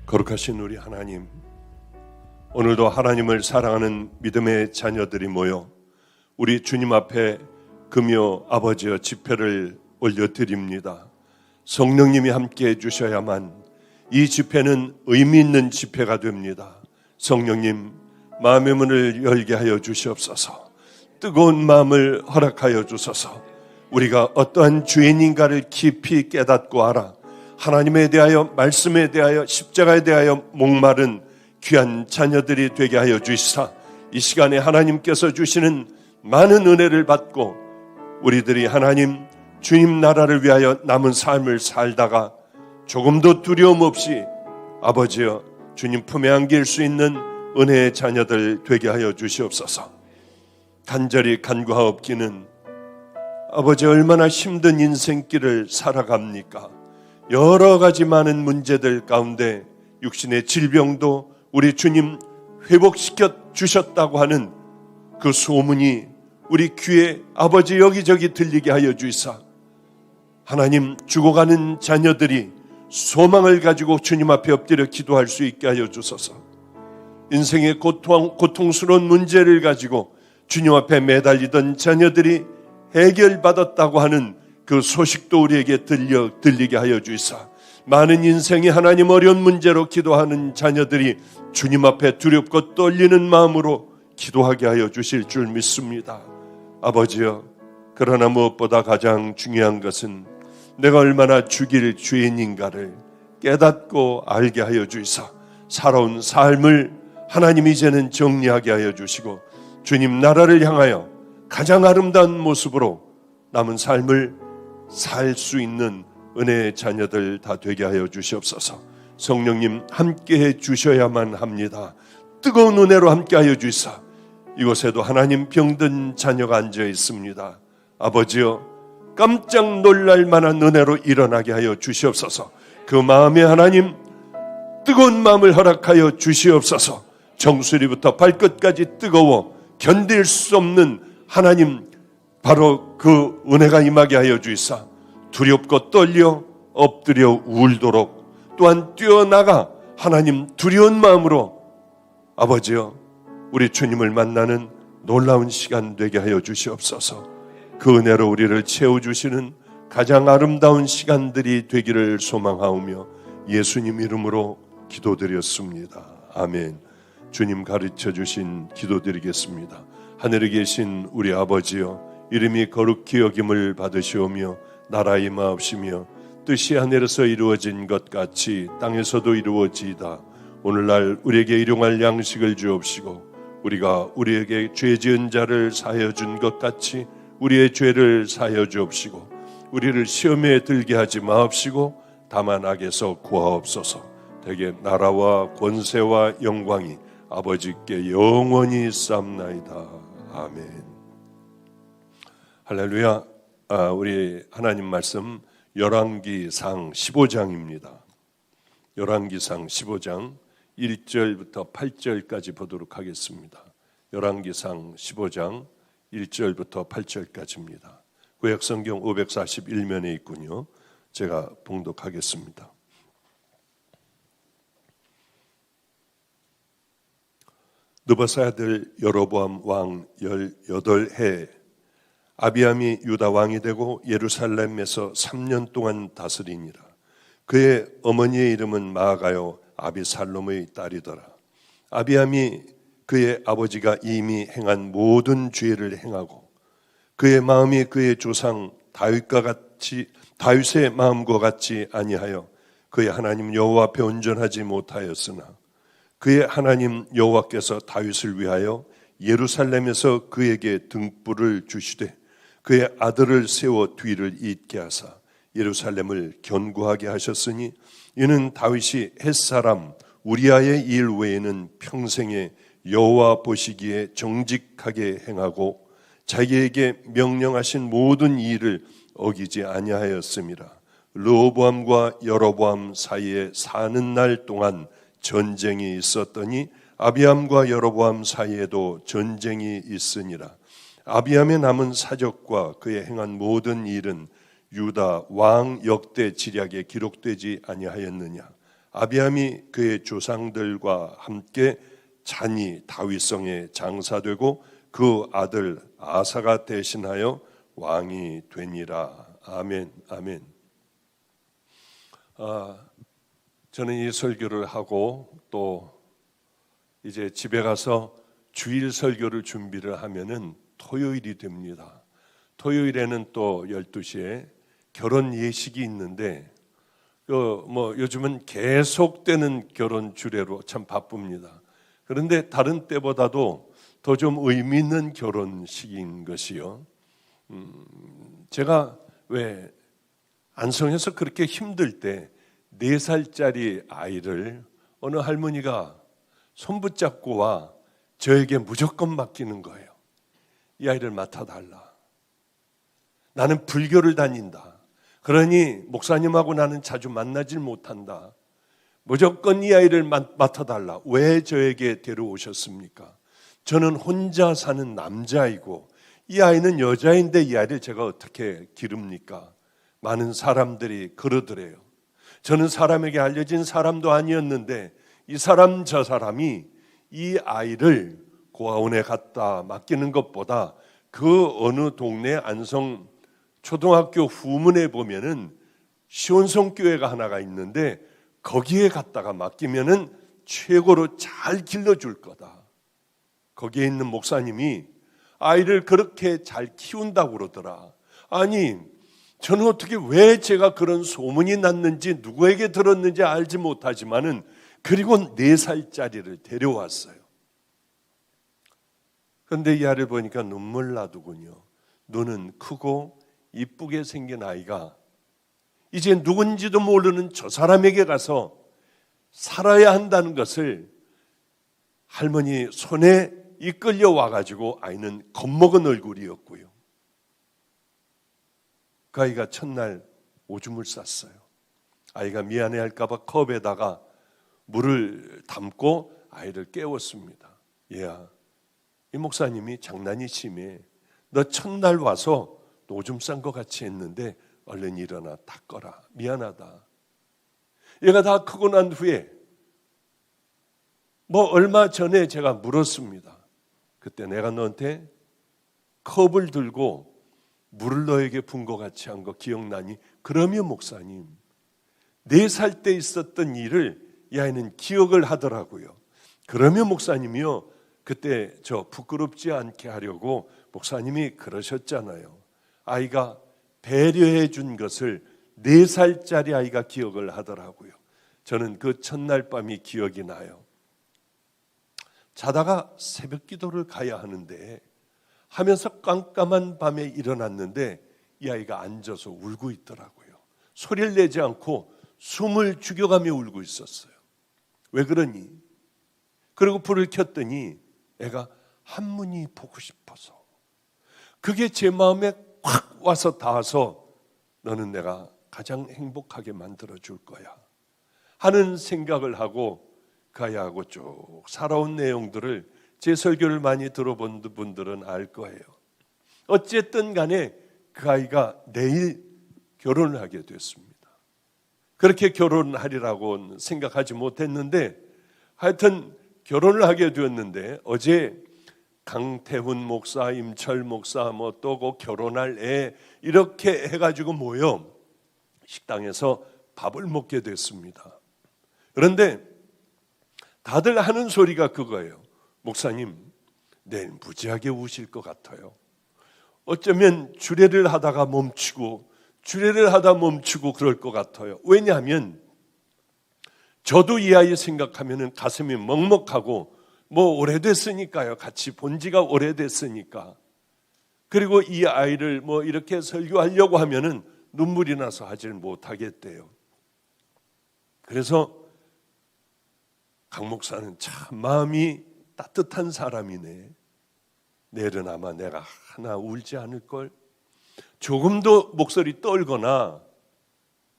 거룩하신 우리 하나님, 오늘도 하나님을 사랑하는 믿음의 자녀들이 모여 우리 주님 앞에 금요 아버지여 집회를 올려드립니다. 성령님이 함께 해주셔야만 이 집회는 의미 있는 집회가 됩니다. 성령님, 마음의 문을 열게 하여 주시옵소서. 뜨거운 마음을 허락하여 주소서. 우리가 어떠한 죄인인가를 깊이 깨닫고 알아 하나님에 대하여, 말씀에 대하여, 십자가에 대하여 목마른 귀한 자녀들이 되게 하여 주시사 이 시간에 하나님께서 주시는 많은 은혜를 받고 우리들이 하나님 주님 나라를 위하여 남은 삶을 살다가 조금도 두려움 없이 아버지여 주님 품에 안길 수 있는 은혜의 자녀들 되게 하여 주시옵소서. 간절히 간구하옵기는 아버지 얼마나 힘든 인생길을 살아갑니까? 여러 가지 많은 문제들 가운데 육신의 질병도 우리 주님 회복시켜 주셨다고 하는 그 소문이 우리 귀에 아버지 여기저기 들리게 하여 주시사 하나님 죽어가는 자녀들이 소망을 가지고 주님 앞에 엎드려 기도할 수 있게 하여 주소서. 인생의 고통스러운 문제를 가지고 주님 앞에 매달리던 자녀들이 해결받았다고 하는 그 소식도 우리에게 들리게 하여 주시사 많은 인생의 하나님 어려운 문제로 기도하는 자녀들이 주님 앞에 두렵고 떨리는 마음으로 기도하게 하여 주실 줄 믿습니다. 아버지여, 그러나 무엇보다 가장 중요한 것은 내가 얼마나 죽일 죄인인가를 깨닫고 알게 하여 주시사 살아온 삶을 하나님 이제는 정리하게 하여 주시고 주님 나라를 향하여 가장 아름다운 모습으로 남은 삶을 살 수 있는 은혜의 자녀들 다 되게 하여 주시옵소서. 성령님 함께해 주셔야만 합니다. 뜨거운 은혜로 함께하여 주시사 이곳에도 하나님 병든 자녀가 앉아 있습니다. 아버지여, 깜짝 놀랄 만한 은혜로 일어나게 하여 주시옵소서. 그 마음에 하나님 뜨거운 마음을 허락하여 주시옵소서. 정수리부터 발끝까지 뜨거워 견딜 수 없는 하나님 바로 그 은혜가 임하게 하여 주시사 두렵고 떨려 엎드려 울도록 또한 뛰어나가 하나님 두려운 마음으로 아버지여 우리 주님을 만나는 놀라운 시간 되게 하여 주시옵소서. 그 은혜로 우리를 채워주시는 가장 아름다운 시간들이 되기를 소망하오며 예수님 이름으로 기도드렸습니다. 아멘. 주님 가르쳐 주신 기도드리겠습니다. 하늘에 계신 우리 아버지여, 이름이 거룩히 여김을 받으시오며 나라 임하옵시며 뜻이 하늘에서 이루어진 것 같이 땅에서도 이루어지이다. 오늘날 우리에게 일용할 양식을 주옵시고 우리가 우리에게 죄 지은 자를 사하여 준 것 같이 우리의 죄를 사하여 주옵시고 우리를 시험에 들게 하지 마옵시고 다만 악에서 구하옵소서. 대개 나라와 권세와 영광이 아버지께 영원히 쌓나이다. 아멘. 할렐루야. 우리 하나님 말씀 열왕기상 15장입니다. 열왕기상 15장 1절부터 8절까지 보도록 하겠습니다. 열왕기상 15장 1절부터 8절까지입니다. 구약성경 541면에 있군요. 제가 봉독하겠습니다. 느바세 아들 여로보암 왕 18해 아비암이 유다 왕이 되고 예루살렘에서 3년 동안 다스리니라. 그의 어머니의 이름은 마아가요 아비살롬의 딸이더라. 아비암이 그의 아버지가 이미 행한 모든 죄를 행하고 그의 마음이 그의 조상 다윗의 마음과 같이 아니하여 그의 하나님 여호와 앞에 온전하지 못하였으나 그의 하나님 여호와께서 다윗을 위하여 예루살렘에서 그에게 등불을 주시되 그의 아들을 세워 뒤를 잇게 하사 예루살렘을 견고하게 하셨으니 이는 다윗이 햇사람 우리아의 일 외에는 평생에 여호와 보시기에 정직하게 행하고 자기에게 명령하신 모든 일을 어기지 아니하였음이라. 르호보암과 여로보암 사이에 사는 날 동안 전쟁이 있었더니 아비암과 여로보암 사이에도 전쟁이 있으니라. 아비암의 남은 사적과 그의 행한 모든 일은 유다 왕 역대 지략에 기록되지 아니하였느냐. 아비암이 그의 조상들과 함께 잔이 다윗성에 장사되고 그 아들 아사가 대신하여 왕이 되니라. 아멘, 아멘. 저는 이 설교를 하고 또 이제 집에 가서 주일 설교를 준비를 하면은 토요일이 됩니다. 토요일에는 또 12시에 결혼 예식이 있는데 요즘은 계속되는 결혼 주례로 참 바쁩니다. 그런데 다른 때보다도 더 좀 의미 있는 결혼식인 것이요. 제가 왜 안성에서 그렇게 힘들 때 4살짜리 아이를 어느 할머니가 손붙잡고 와 저에게 무조건 맡기는 거예요. 이 아이를 맡아달라. 나는 불교를 다닌다. 그러니 목사님하고 나는 자주 만나질 못한다. 무조건 이 아이를 맡아달라. 왜 저에게 데려오셨습니까? 저는 혼자 사는 남자이고 이 아이는 여자인데 이 아이를 제가 어떻게 기릅니까? 많은 사람들이 그러더래요. 저는 사람에게 알려진 사람도 아니었는데 이 사람 저 사람이 이 아이를 고아원에 갖다 맡기는 것보다 그 어느 동네 안성 초등학교 후문에 보면은 시온성교회가 하나가 있는데 거기에 갖다가 맡기면은 최고로 잘 길러줄 거다. 거기에 있는 목사님이 아이를 그렇게 잘 키운다고 그러더라. 아니, 저는 어떻게 왜 제가 그런 소문이 났는지 누구에게 들었는지 알지 못하지만은 그리고 4살짜리를 데려왔어요. 그런데 이 아이를 보니까 눈물 나더군요. 눈은 크고 이쁘게 생긴 아이가 이제 누군지도 모르는 저 사람에게 가서 살아야 한다는 것을 할머니 손에 이끌려 와가지고 아이는 겁먹은 얼굴이었고요. 그 아이가 첫날 오줌을 쌌어요. 아이가 미안해할까봐 컵에다가 물을 담고 아이를 깨웠습니다. 얘야, 이 목사님이 장난이 심해. 너 첫날 와서 오줌 싼 것 같이 했는데 얼른 일어나 닦거라. 미안하다. 얘가 다 크고 난 후에 얼마 전에 제가 물었습니다. 그때 내가 너한테 컵을 들고 물을 너에게 분 것 같이 한 거 기억나니? 그러면 목사님, 4살 때 있었던 일을 이 아이는 기억을 하더라고요. 그러면 목사님이요, 그때 저 부끄럽지 않게 하려고 목사님이 그러셨잖아요. 아이가 배려해 준 것을 4살짜리 아이가 기억을 하더라고요. 저는 그 첫날 밤이 기억이 나요. 자다가 새벽 기도를 가야 하는데 하면서 깜깜한 밤에 일어났는데 이 아이가 앉아서 울고 있더라고요. 소리를 내지 않고 숨을 죽여가며 울고 있었어요. 왜 그러니? 그리고 불을 켰더니 애가 한문이 보고 싶어서, 그게 제 마음에 확 와서 닿아서 너는 내가 가장 행복하게 만들어줄 거야 하는 생각을 하고 그 아이하고 쭉 살아온 내용들을 제 설교를 많이 들어본 분들은 알 거예요. 어쨌든 간에 그 아이가 내일 결혼을 하게 됐습니다. 그렇게 결혼하리라고 생각하지 못했는데 하여튼 결혼을 하게 되었는데 어제 강태훈 목사, 임철 목사 또 결혼할 애 이렇게 해가지고 모여 식당에서 밥을 먹게 됐습니다. 그런데 다들 하는 소리가 그거예요. 목사님, 내일 무지하게 우실 것 같아요. 어쩌면 주례를 하다가 멈추고 주례를 하다 멈추고 그럴 것 같아요. 왜냐하면 저도 이 아이 생각하면 가슴이 먹먹하고 오래됐으니까요. 같이 본 지가 오래됐으니까. 그리고 이 아이를 이렇게 설교하려고 하면은 눈물이 나서 하질 못하겠대요. 그래서 강 목사는 참 마음이 따뜻한 사람이네. 내일은 아마 내가 하나 울지 않을걸. 조금도 목소리 떨거나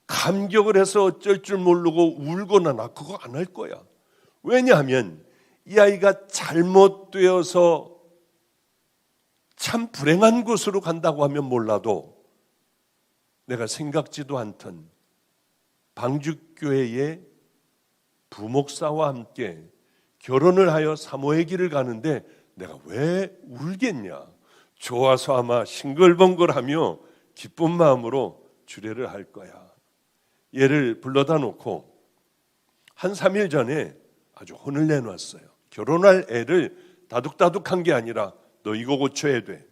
감격을 해서 어쩔 줄 모르고 울거나 나 그거 안 할 거야. 왜냐하면 이 아이가 잘못되어서 참 불행한 곳으로 간다고 하면 몰라도 내가 생각지도 않던 방주교회의 부목사와 함께 결혼을 하여 사모의 길을 가는데 내가 왜 울겠냐? 좋아서 아마 싱글벙글하며 기쁜 마음으로 주례를 할 거야. 얘를 불러다 놓고 한 3일 전에 아주 혼을 내놨어요. 결혼할 애를 다둑다둑한 게 아니라 너 이거 고쳐야 돼.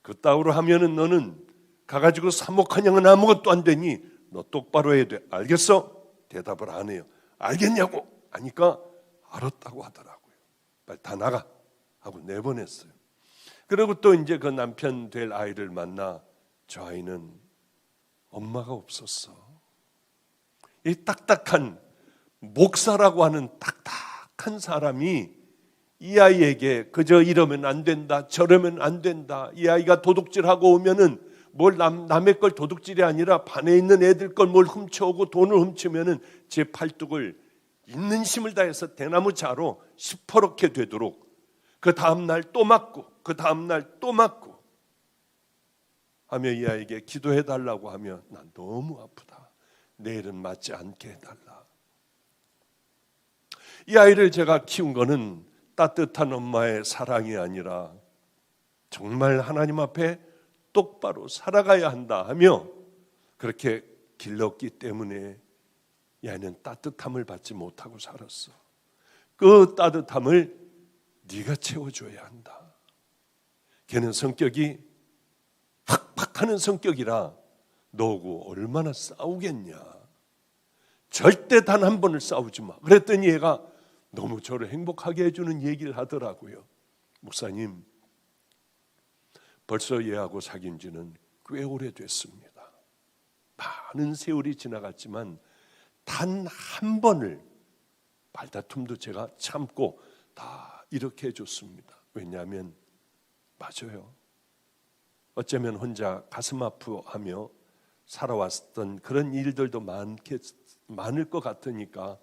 그따위로 하면은 너는 가가지고 사목한양은 아무것도 안 되니 너 똑바로 해야 돼. 알겠어? 대답을 안 해요. 알겠냐고 하니까 알았다고 하더라고요. 빨리 다 나가 하고 내보냈어요. 그리고 또 이제 그 남편 될 아이를 만나 저 아이는 엄마가 없었어. 이 딱딱한 목사라고 하는 딱딱한 사람이 이 아이에게 그저 이러면 안 된다, 저러면 안 된다. 이 아이가 도둑질하고 오면은 뭘 남의 걸 도둑질이 아니라 반에 있는 애들 걸 뭘 훔쳐오고 돈을 훔치면은 제 팔뚝을 있는 힘을 다해서 대나무 자로 시퍼렇게 되도록 그 다음날 또 맞고 그 다음날 또 맞고 하며 이 아이에게 기도해달라고 하면 난 너무 아프다. 내일은 맞지 않게 해달라. 이 아이를 제가 키운 거는 따뜻한 엄마의 사랑이 아니라 정말 하나님 앞에 똑바로 살아가야 한다 하며 그렇게 길렀기 때문에 이 아이는 따뜻함을 받지 못하고 살았어. 그 따뜻함을 네가 채워줘야 한다. 걔는 성격이 팍팍하는 성격이라 너하고 얼마나 싸우겠냐. 절대 단 한 번을 싸우지 마. 그랬더니 얘가 너무 저를 행복하게 해주는 얘기를 하더라고요. 목사님, 벌써 얘하고 사귄 지는 꽤 오래됐습니다. 많은 세월이 지나갔지만 단 한 번을 말다툼도 제가 참고 다 이렇게 해줬습니다. 왜냐하면 맞아요. 어쩌면 혼자 가슴 아프하며 살아왔던 그런 일들도 많을 것 같으니까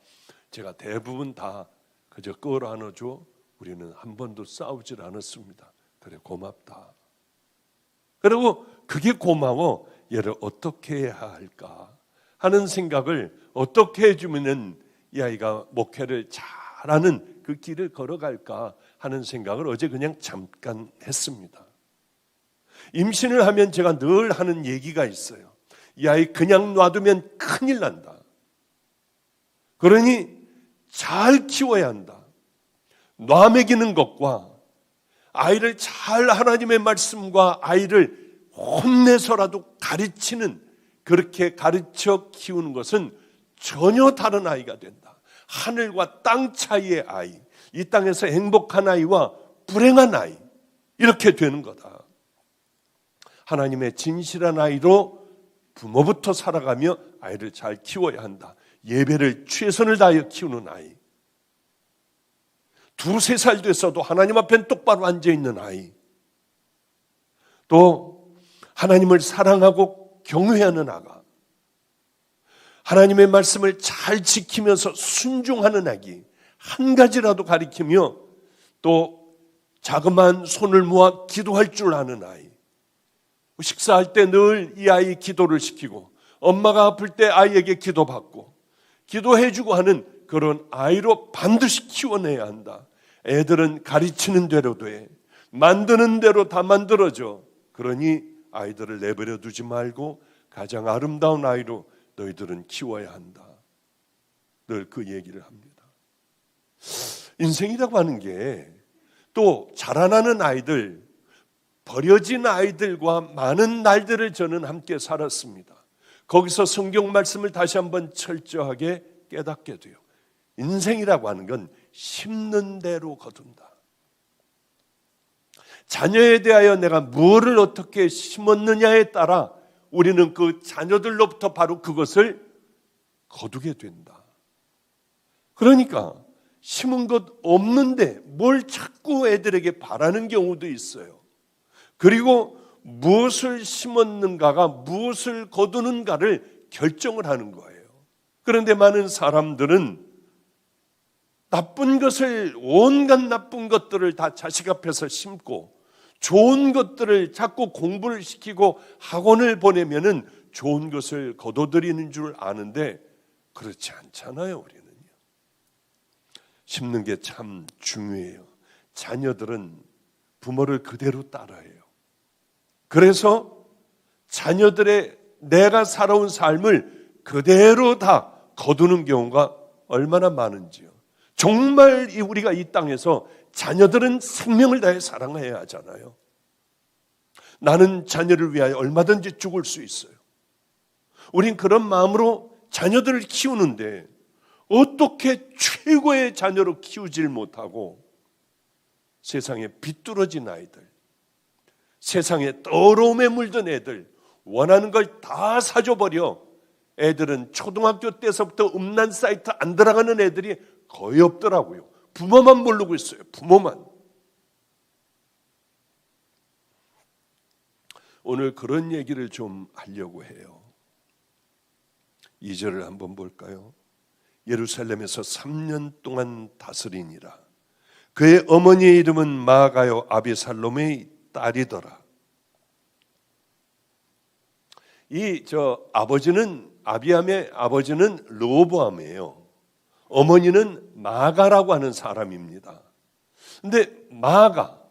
제가 대부분 다 그저 끌어안아줘. 우리는 한 번도 싸우질 않았습니다. 그래 고맙다. 그리고 그게 고마워. 얘를 어떻게 해야 할까 하는 생각을 어떻게 해주면 이 아이가 목회를 잘하는 그 길을 걸어갈까 하는 생각을 어제 그냥 잠깐 했습니다. 임신을 하면 제가 늘 하는 얘기가 있어요. 이 아이 그냥 놔두면 큰일 난다. 그러니 잘 키워야 한다. 놔 먹이는 것과 아이를 잘 하나님의 말씀과 아이를 혼내서라도 가르치는 그렇게 가르쳐 키우는 것은 전혀 다른 아이가 된다. 하늘과 땅 차이의 아이, 이 땅에서 행복한 아이와 불행한 아이 이렇게 되는 거다. 하나님의 진실한 아이로 부모부터 살아가며 아이를 잘 키워야 한다. 예배를 최선을 다하여 키우는 아이, 2-3살 됐어도 하나님 앞엔 똑바로 앉아있는 아이, 또 하나님을 사랑하고 경외하는 아가, 하나님의 말씀을 잘 지키면서 순종하는 아기, 한 가지라도 가리키며 또 자그마한 손을 모아 기도할 줄 아는 아이, 식사할 때 늘 이 아이 기도를 시키고 엄마가 아플 때 아이에게 기도받고 기도해주고 하는 그런 아이로 반드시 키워내야 한다. 애들은 가르치는 대로 돼. 만드는 대로 다 만들어져. 그러니 아이들을 내버려 두지 말고 가장 아름다운 아이로 너희들은 키워야 한다. 늘 그 얘기를 합니다. 인생이라고 하는 게 또 자라나는 아이들, 버려진 아이들과 많은 날들을 저는 함께 살았습니다. 거기서 성경 말씀을 다시 한번 철저하게 깨닫게 돼요. 인생이라고 하는 건 심는 대로 거둔다. 자녀에 대하여 내가 무엇을 어떻게 심었느냐에 따라 우리는 그 자녀들로부터 바로 그것을 거두게 된다. 그러니까 심은 것 없는데 뭘 자꾸 애들에게 바라는 경우도 있어요. 그리고 무엇을 심었는가가 무엇을 거두는가를 결정을 하는 거예요. 그런데 많은 사람들은 나쁜 것을, 온갖 나쁜 것들을 다 자식 앞에서 심고 좋은 것들을 자꾸 공부를 시키고 학원을 보내면은 좋은 것을 거둬들이는 줄 아는데 그렇지 않잖아요. 우리는요. 심는 게 참 중요해요. 자녀들은 부모를 그대로 따라해요. 그래서 자녀들의 내가 살아온 삶을 그대로 다 거두는 경우가 얼마나 많은지요. 정말 우리가 이 땅에서 자녀들은 생명을 다해 사랑해야 하잖아요. 나는 자녀를 위하여 얼마든지 죽을 수 있어요. 우린 그런 마음으로 자녀들을 키우는데 어떻게 최고의 자녀로 키우질 못하고 세상에 비뚤어진 아이들, 세상에 더러움에 물든 애들, 원하는 걸 다 사줘버려. 애들은 초등학교 때서부터 음란 사이트 안 들어가는 애들이 거의 없더라고요. 부모만 모르고 있어요. 부모만. 오늘 그런 얘기를 좀 하려고 해요. 2절을 한번 볼까요? 예루살렘에서 3년 동안 다스리니라. 그의 어머니의 이름은 마가요 아비살롬의 딸이더라. 아비암의 아버지는 르호보암이에요. 어머니는 마가라고 하는 사람입니다. 근데 마가,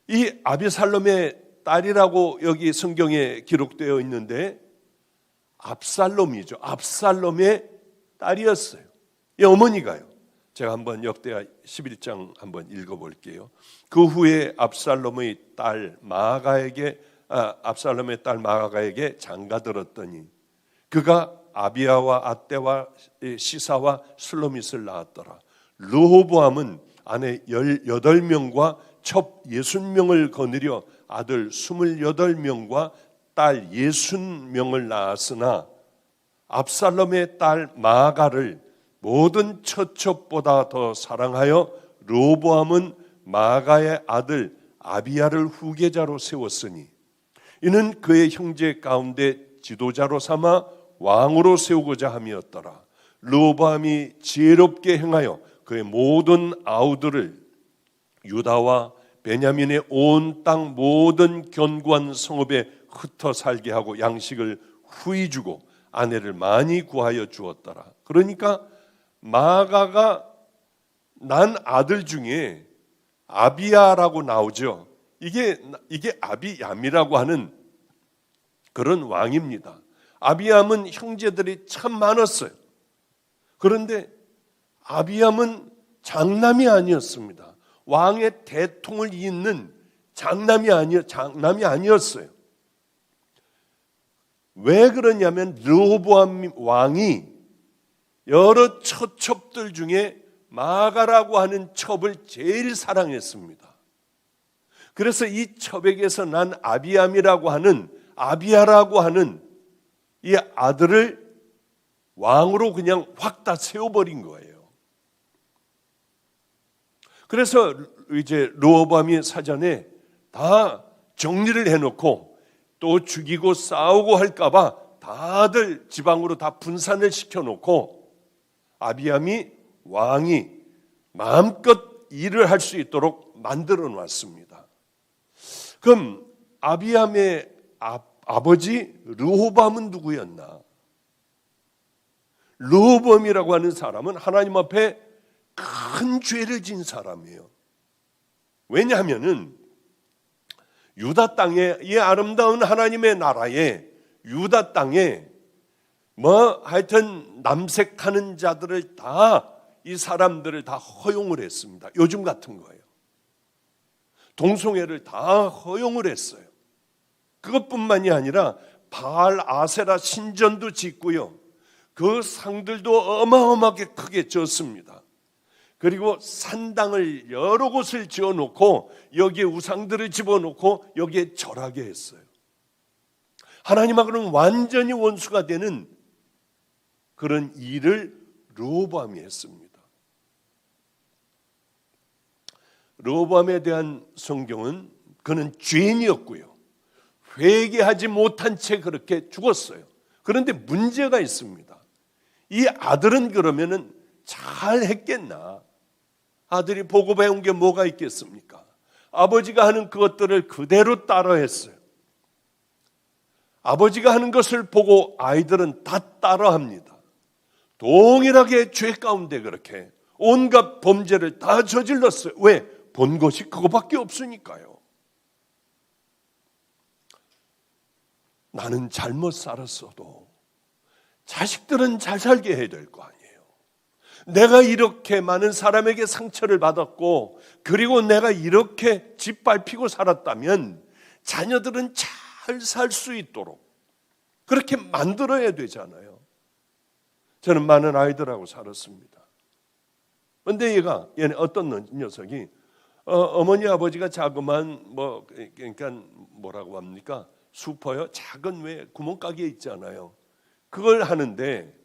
이 아비살롬의 딸이라고 여기 성경에 기록되어 있는데 압살롬이죠. 압살롬의 딸이었어요. 이 어머니가요. 제가 한번 역대하 11장 한번 읽어볼게요. 그 후에 압살롬의 딸 마가에게 장가들었더니 그가 아비야와 아떼와 시사와 슬로밋을 낳았더라. 르호보암은 아내 18명과 첩 60명을 거느려 아들 28명과 딸 60명을 낳았으나 압살롬의 딸 마가를 모든 처첩보다 더 사랑하여 르호보암은 마가의 아들 아비야를 후계자로 세웠으니 이는 그의 형제 가운데 지도자로 삼아 왕으로 세우고자 함이었더라. 르호보암이 지혜롭게 행하여 그의 모든 아우들을 유다와 베냐민의 온 땅 모든 견고한 성읍에 흩어 살게 하고 양식을 후히 주고 아내를 많이 구하여 주었더라. 그러니까 마가가 난 아들 중에 아비야라고 나오죠. 이게 아비얌이라고 하는 그런 왕입니다. 아비얌은 형제들이 참 많았어요. 그런데 아비얌은 장남이 아니었습니다. 왕의 대통을 잇는 장남이 아니었어요. 왜 그러냐면 르호보암 왕이 여러 처첩들 중에 마가라고 하는 첩을 제일 사랑했습니다. 그래서 이 첩에게서 난 아비야라고 하는 이 아들을 왕으로 그냥 확 다 세워버린 거예요. 그래서 이제 르호보암이 사전에 다 정리를 해놓고 또 죽이고 싸우고 할까봐 다들 지방으로 다 분산을 시켜놓고 아비암이 왕이 마음껏 일을 할 수 있도록 만들어 놨습니다. 그럼 아비암의 아버지 르호보암은 누구였나? 르호보암이라고 하는 사람은 하나님 앞에 큰 죄를 진 사람이에요. 왜냐하면은 유다 땅에, 이 아름다운 하나님의 나라에 유다 땅에 하여튼 남색하는 자들을 다, 이 사람들을 다 허용을 했습니다. 요즘 같은 거예요. 동성애를 다 허용을 했어요. 그것뿐만이 아니라 바알 아세라 신전도 짓고요. 그 상들도 어마어마하게 크게 졌습니다. 그리고 산당을 여러 곳을 지어놓고 여기에 우상들을 집어넣고 여기에 절하게 했어요. 하나님하고는 완전히 원수가 되는 그런 일을 르호보암이 했습니다. 르호보암에 대한 성경은 그는 죄인이었고요. 회개하지 못한 채 그렇게 죽었어요. 그런데 문제가 있습니다. 이 아들은 그러면은 잘 했겠나? 아들이 보고 배운 게 뭐가 있겠습니까? 아버지가 하는 그것들을 그대로 따라했어요. 아버지가 하는 것을 보고 아이들은 다 따라합니다. 동일하게 죄 가운데 그렇게 온갖 범죄를 다 저질렀어요. 왜? 본 것이 그거밖에 없으니까요. 나는 잘못 살았어도 자식들은 잘 살게 해야 될 거 아니에요. 내가 이렇게 많은 사람에게 상처를 받았고 그리고 내가 이렇게 짓밟히고 살았다면 자녀들은 잘 살 수 있도록 그렇게 만들어야 되잖아요. 저는 많은 아이들하고 살았습니다. 그런데 얘는 어떤 녀석이 어머니 아버지가 자그만 그러니까 뭐라고 합니까? 수퍼요? 작은 왜 구멍가게 있잖아요. 그걸 하는데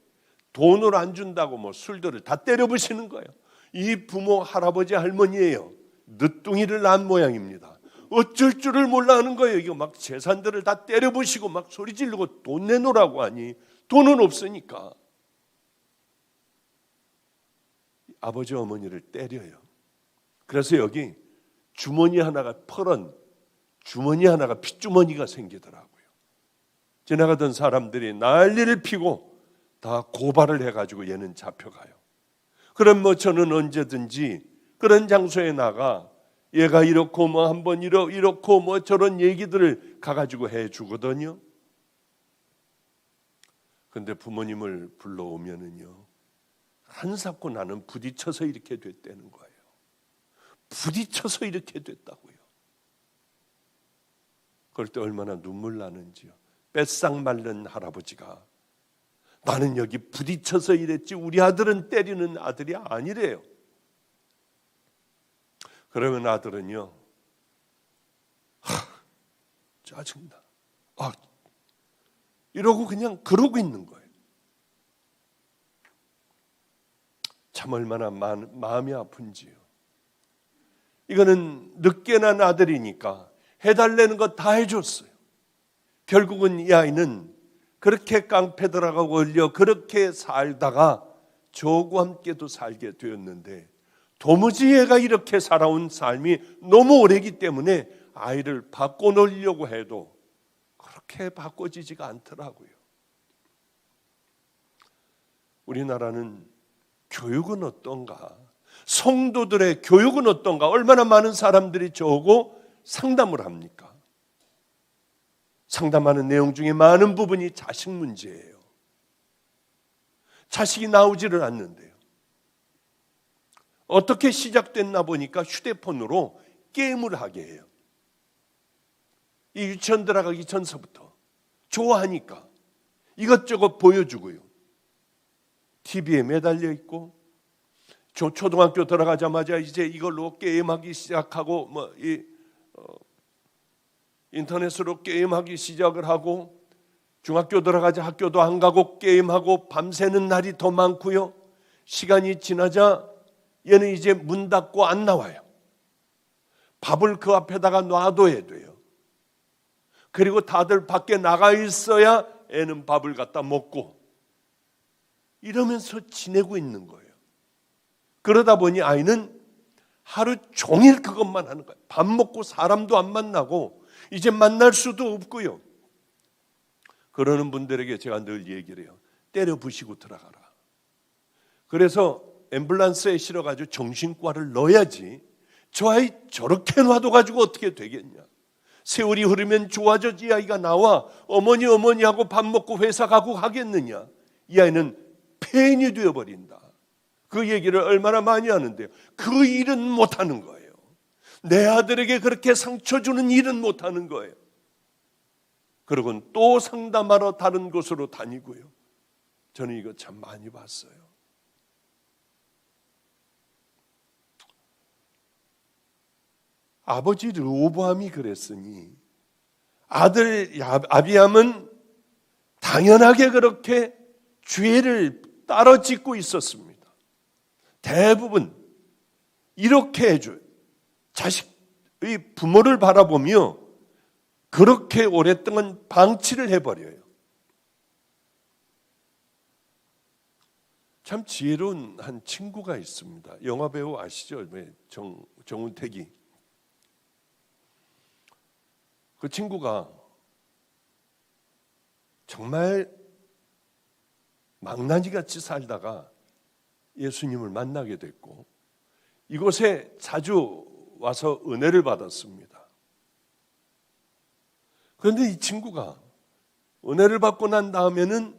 돈을 안 준다고 술들을 다 때려 부시는 거예요. 이 부모 할아버지 할머니예요. 늦둥이를 낳은 모양입니다. 어쩔 줄을 몰라 하는 거예요. 이거 막 재산들을 다 때려 부시고 막 소리 지르고 돈 내놓으라고 하니 돈은 없으니까 아버지 어머니를 때려요. 그래서 여기 주머니 하나가 퍼런 주머니 하나가 핏주머니가 생기더라고요. 지나가던 사람들이 난리를 피고 다 고발을 해가지고 얘는 잡혀가요. 그럼 저는 언제든지 그런 장소에 나가 얘가 이렇고 한번 이렇고 저런 얘기들을 가가지고 해주거든요. 근데 부모님을 불러오면은요, 한사코 나는 부딪혀서 이렇게 됐다는 거예요. 부딪혀서 이렇게 됐다고요. 그럴 때 얼마나 눈물 나는지요. 뺏상 말른 할아버지가 나는 여기 부딪혀서 이랬지 우리 아들은 때리는 아들이 아니래요. 그러면 아들은요, 짜증나. 이러고 그냥 그러고 있는 거예요. 참 얼마나 마음이 아픈지요. 이거는 늦게 난 아들이니까 해달라는 거 다 해줬어요. 결국은 이 아이는 그렇게 깡패 들어가고 걸려 그렇게 살다가 저하고 함께도 살게 되었는데 도무지 얘가 이렇게 살아온 삶이 너무 오래기 때문에 아이를 바꿔놓으려고 해도 그렇게 바꿔지지가 않더라고요. 우리나라는 교육은 어떤가? 성도들의 교육은 어떤가? 얼마나 많은 사람들이 저하고 상담을 합니까? 상담하는 내용 중에 많은 부분이 자식 문제예요. 자식이 나오지를 않는데요. 어떻게 시작됐나 보니까 휴대폰으로 게임을 하게 해요. 이 유치원 들어가기 전서부터 좋아하니까 이것저것 보여주고요. TV에 매달려 있고 초등학교 들어가자마자 이제 이걸로 게임하기 시작하고 인터넷으로 게임하기 시작을 하고 중학교 들어가자 학교도 안 가고 게임하고 밤새는 날이 더 많고요. 시간이 지나자 얘는 이제 문 닫고 안 나와요. 밥을 그 앞에다가 놔둬야 돼요. 그리고 다들 밖에 나가 있어야 애는 밥을 갖다 먹고 이러면서 지내고 있는 거예요. 그러다 보니 아이는 하루 종일 그것만 하는 거예요. 밥 먹고 사람도 안 만나고 이제 만날 수도 없고요. 그러는 분들에게 제가 늘 얘기를 해요. 때려 부시고 들어가라. 그래서 앰뷸런스에 실어가지고 정신과를 넣어야지 저 아이 저렇게 놔둬가지고 어떻게 되겠냐. 세월이 흐르면 좋아져 이 아이가 나와 어머니 하고 밥 먹고 회사 가고 하겠느냐. 이 아이는 폐인이 되어버린다. 그 얘기를 얼마나 많이 하는데요. 그 일은 못하는 거예요. 내 아들에게 그렇게 상처 주는 일은 못하는 거예요. 그러고는 또 상담하러 다른 곳으로 다니고요. 저는 이거 참 많이 봤어요. 아버지 르호보암이 그랬으니 아들 아비암은 당연하게 그렇게 죄를 따라 짓고 있었습니다. 대부분 이렇게 해줘요. 자식의 부모를 바라보며 그렇게 오랫동안 방치를 해버려요. 참 지혜로운 한 친구가 있습니다. 영화배우 아시죠? 정운택이. 그 친구가 정말 망나니같이 살다가 예수님을 만나게 됐고 이곳에 자주 와서 은혜를 받았습니다. 그런데 이 친구가 은혜를 받고 난 다음에는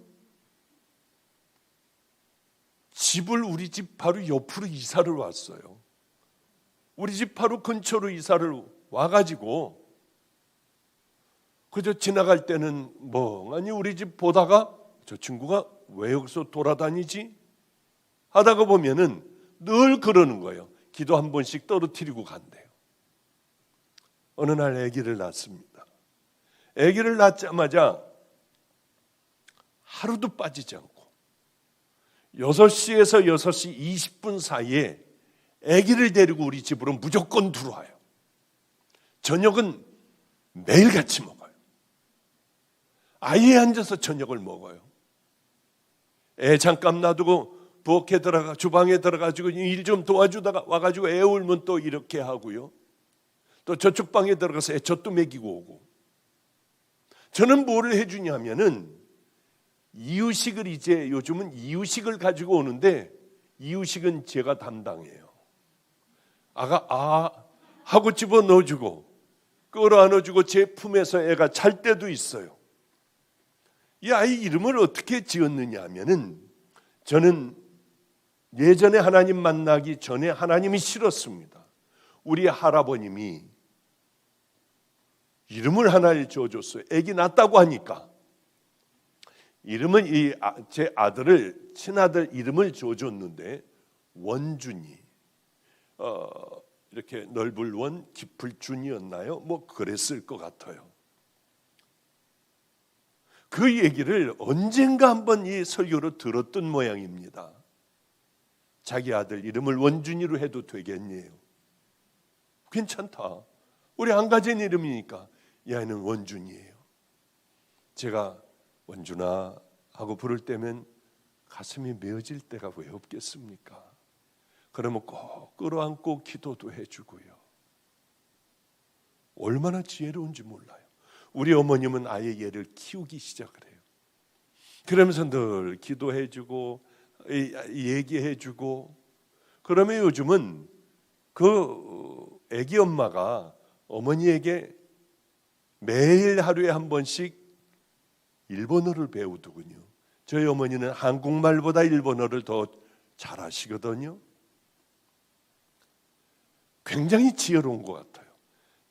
집을 우리 집 바로 옆으로 이사를 왔어요. 우리 집 바로 근처로 이사를 와가지고 그저 지나갈 때는 멍하니 우리 집 보다가 저 친구가 왜 여기서 돌아다니지? 하다가 보면은 늘 그러는 거예요. 기도 한 번씩 떨어뜨리고 간대요. 어느 날 아기를 낳습니다. 아기를 낳자마자 하루도 빠지지 않고 6시에서 6시 20분 사이에 아기를 데리고 우리 집으로 무조건 들어와요. 저녁은 매일같이 먹어요. 아예 앉아서 저녁을 먹어요. 애 잠깐 놔두고 부엌에 들어가 주방에 들어가지고 일 좀 도와주다가 와가지고 애 울면 또 이렇게 하고요. 또 저쪽 방에 들어가서 애 젖도 먹이고 오고. 저는 뭐를 해주냐면은 이유식을 이제 요즘은 이유식을 가지고 오는데 이유식은 제가 담당해요. 아가 하고 집어 넣어주고 끌어안아주고 제 품에서 애가 잘 때도 있어요. 이 아이 이름을 어떻게 지었느냐 하면은 저는 예전에 하나님 만나기 전에 하나님이 싫었습니다. 우리 할아버님이 이름을 하나를 지어줬어요. 애기 낳았다고 하니까 이름은 제 아들을 친아들 이름을 지어줬는데 원준이 이렇게 넓을 원 깊을 준이었나요? 뭐 그랬을 것 같아요. 그 얘기를 언젠가 한번 이 설교로 들었던 모양입니다. 자기 아들 이름을 원준이로 해도 되겠네요. 괜찮다. 우리 안 가진 이름이니까 이 아이는 원준이에요. 제가 원준아 하고 부를 때면 가슴이 메어질 때가 왜 없겠습니까? 그러면 꼭 끌어안고 기도도 해주고요. 얼마나 지혜로운지 몰라요. 우리 어머님은 아예 얘를 키우기 시작을 해요. 그러면서 늘 기도해주고 얘기해주고 그러면 요즘은 그 애기 엄마가 어머니에게 매일 하루에 한 번씩 일본어를 배우더군요. 저희 어머니는 한국말보다 일본어를 더 잘하시거든요. 굉장히 지혜로운 것 같아요.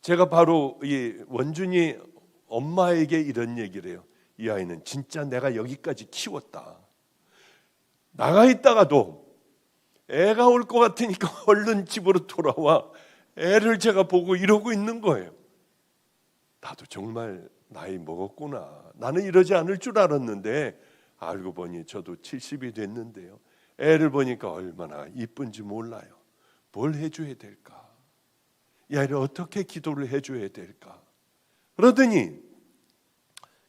제가 바로 이 원준이 엄마에게 이런 얘기를 해요. 이 아이는 진짜 내가 여기까지 키웠다. 나가 있다가도 애가 올 것 같으니까 얼른 집으로 돌아와 애를 제가 보고 이러고 있는 거예요. 나도 정말 나이 먹었구나. 나는 이러지 않을 줄 알았는데 알고 보니 저도 70이 됐는데요. 애를 보니까 얼마나 이쁜지 몰라요. 뭘 해줘야 될까? 이 아이를 어떻게 기도를 해줘야 될까? 그러더니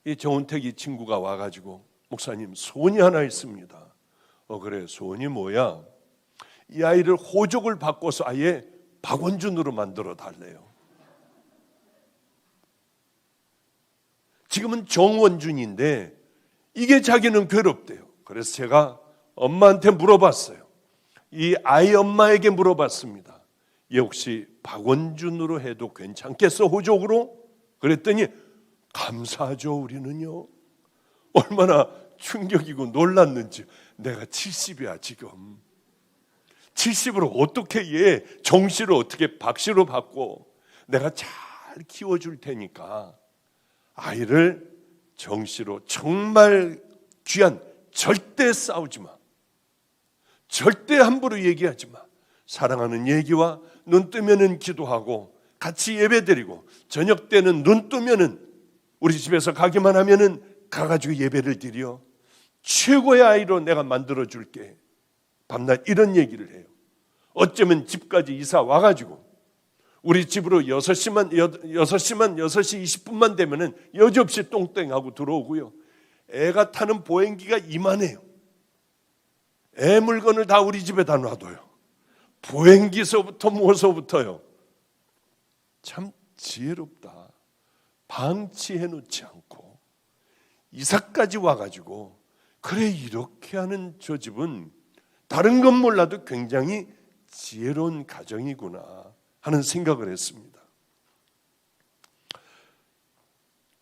이 정은택이 친구가 와가지고 목사님 소원이 하나 있습니다. 그래 소원이 뭐야? 이 아이를 호적을 바꿔서 아예 박원준으로 만들어 달래요. 지금은 정원준인데 이게 자기는 괴롭대요. 그래서 제가 엄마한테 물어봤어요. 이 아이 엄마에게 물어봤습니다. 얘 혹시 박원준으로 해도 괜찮겠어 호적으로? 그랬더니 감사하죠 우리는요. 얼마나 충격이고 놀랐는지. 내가 70이야 지금. 70으로 어떻게 얘 정씨를 어떻게 박씨로 바꿔. 내가 잘 키워줄 테니까 아이를 정씨로 정말 귀한 절대 싸우지 마. 절대 함부로 얘기하지 마. 사랑하는 얘기와 눈 뜨면은 기도하고 같이 예배드리고 저녁 때는 눈 뜨면은 우리 집에서 가기만 하면은 가가지고 예배를 드려. 최고의 아이로 내가 만들어줄게. 밤낮 이런 얘기를 해요. 어쩌면 집까지 이사 와가지고 우리 집으로 6시 20분만 되면은 여지없이 똥땡하고 들어오고요. 애가 타는 보행기가 이만해요. 애 물건을 다 우리 집에다 놔둬요. 보행기서부터 뭐서부터요. 참 지혜롭다. 방치해 놓지 않고 이사까지 와가지고 그래 이렇게 하는 저 집은 다른 건 몰라도 굉장히 지혜로운 가정이구나 하는 생각을 했습니다.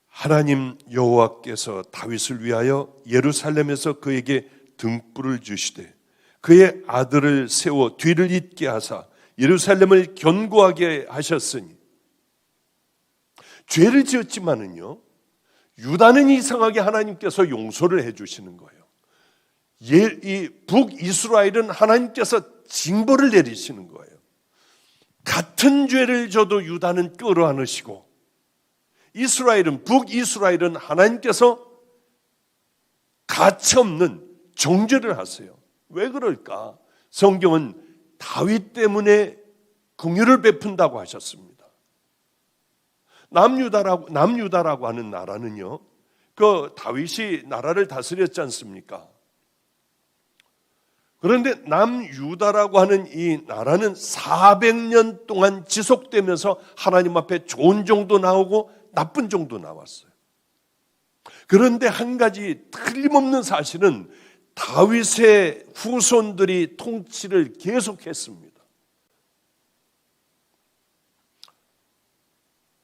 하나님 여호와께서 다윗을 위하여 예루살렘에서 그에게 등불을 주시되 그의 아들을 세워 뒤를 잇게 하사 예루살렘을 견고하게 하셨으니, 죄를 지었지만은요, 유다는 이상하게 하나님께서 용서를 해주시는 거예요. 이 북이스라엘은 하나님께서 징벌을 내리시는 거예요. 같은 죄를 져도 유다는 끌어안으시고, 북이스라엘은 하나님께서 가차없는 정죄를 하세요. 왜 그럴까? 성경은 다윗 때문에 긍휼을 베푼다고 하셨습니다. 남유다라고 하는 나라는요, 그 다윗이 나라를 다스렸지 않습니까? 그런데 남유다라고 하는 이 나라는 400년 동안 지속되면서 하나님 앞에 좋은 종도 나오고 나쁜 종도 나왔어요. 그런데 한 가지 틀림없는 사실은 다윗의 후손들이 통치를 계속했습니다.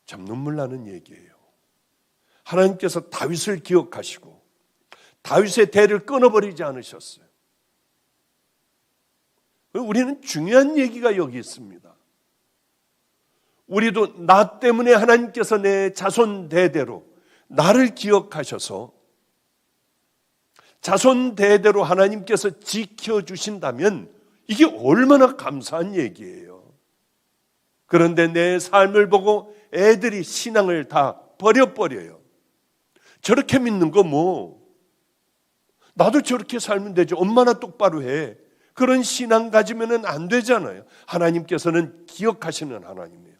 참 눈물 나는 얘기예요. 하나님께서 다윗을 기억하시고 다윗의 대를 끊어버리지 않으셨어요. 우리는 중요한 얘기가 여기 있습니다. 우리도 나 때문에 하나님께서 내 자손 대대로 나를 기억하셔서 자손 대대로 하나님께서 지켜주신다면 이게 얼마나 감사한 얘기예요. 그런데 내 삶을 보고 애들이 신앙을 다 버려버려요. 저렇게 믿는 거 뭐, 나도 저렇게 살면 되지, 엄마나 똑바로 해. 그런 신앙 가지면 안 되잖아요. 하나님께서는 기억하시는 하나님이에요.